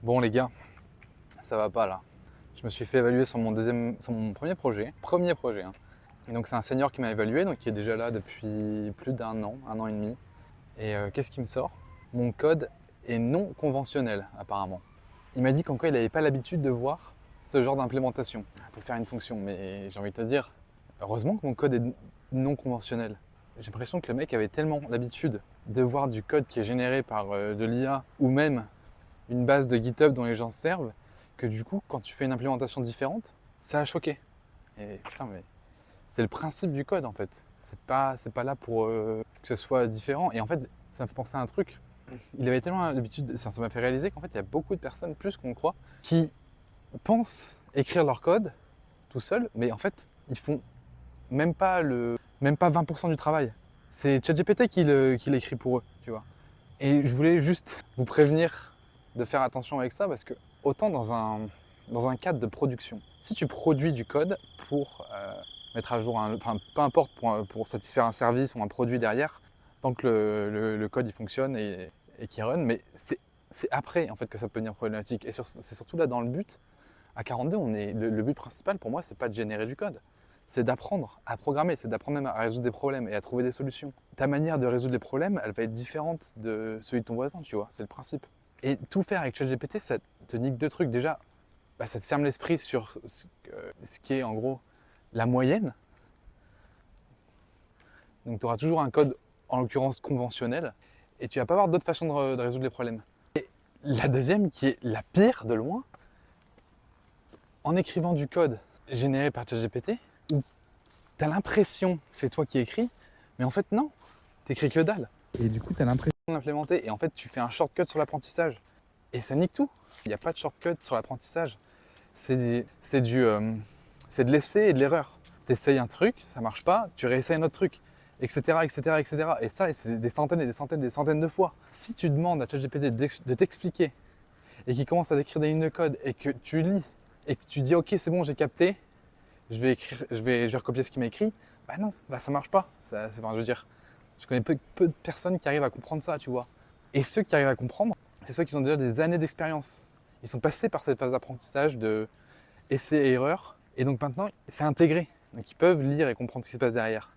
Bon les gars, ça va pas là. Je me suis fait évaluer sur mon premier projet. Premier projet. Hein. Et donc c'est un senior qui m'a évalué, donc qui est déjà là depuis plus un an et demi. Et qu'est-ce qui me sort? Mon code est non conventionnel apparemment. Il m'a dit qu'en quoi il n'avait pas l'habitude de voir ce genre d'implémentation pour faire une fonction. Mais j'ai envie de te dire, heureusement que mon code est non conventionnel. J'ai l'impression que le mec avait tellement l'habitude de voir du code qui est généré par de l'IA ou même une base de GitHub dont les gens se servent, que du coup, quand tu fais une implémentation différente, ça a choqué. Et putain, mais c'est le principe du code en fait. C'est pas là pour que ce soit différent. Et en fait, ça me fait penser à un truc. Il avait tellement l'habitude, ça m'a fait réaliser qu'en fait, il y a beaucoup de personnes, plus qu'on croit, qui pensent écrire leur code tout seul, mais en fait, ils font même pas 20% du travail. C'est ChatGPT qui l'écrit pour eux, tu vois. Et je voulais juste vous prévenir de faire attention avec ça parce que autant dans un cadre de production, si tu produis du code pour mettre à jour, enfin peu importe pour satisfaire un service ou un produit derrière, tant que le code il fonctionne et qu'il run, mais c'est après en fait que ça peut devenir problématique. Et c'est surtout là dans le but. À 42, le but principal pour moi, c'est pas de générer du code, c'est d'apprendre à programmer, c'est d'apprendre même à résoudre des problèmes et à trouver des solutions. Ta manière de résoudre les problèmes, elle va être différente de celui de ton voisin, tu vois, c'est le principe. Et tout faire avec ChatGPT, ça te nique deux trucs. Déjà, bah, ça te ferme l'esprit sur ce qui est en gros la moyenne. Donc tu auras toujours un code, en l'occurrence conventionnel, et tu vas pas avoir d'autres façons de résoudre les problèmes. Et la deuxième, qui est la pire de loin, en écrivant du code généré par ChatGPT, où tu as l'impression que c'est toi qui écris, mais en fait non, t'écris que dalle. Et du coup, tu as l'impression de l'implémenter, et en fait, tu fais un shortcut sur l'apprentissage. Et ça nique tout. Il n'y a pas de shortcut sur l'apprentissage. C'est de l'essai et de l'erreur. Tu essayes un truc, ça marche pas, tu réessayes un autre truc, etc., etc., etc. Et ça, c'est des centaines et des centaines et des centaines de fois. Si tu demandes à ChatGPT de t'expliquer et qu'il commence à décrire des lignes de code et que tu lis et que tu dis ok c'est bon j'ai capté, je vais recopier ce qu'il m'a écrit, bah non, bah ça marche pas. Enfin, je veux dire, je connais peu de personnes qui arrivent à comprendre ça, tu vois. Et ceux qui arrivent à comprendre, c'est ceux qui ont déjà des années d'expérience. Ils sont passés par cette phase d'apprentissage de essai et erreur, et donc maintenant c'est intégré. Donc ils peuvent lire et comprendre ce qui se passe derrière.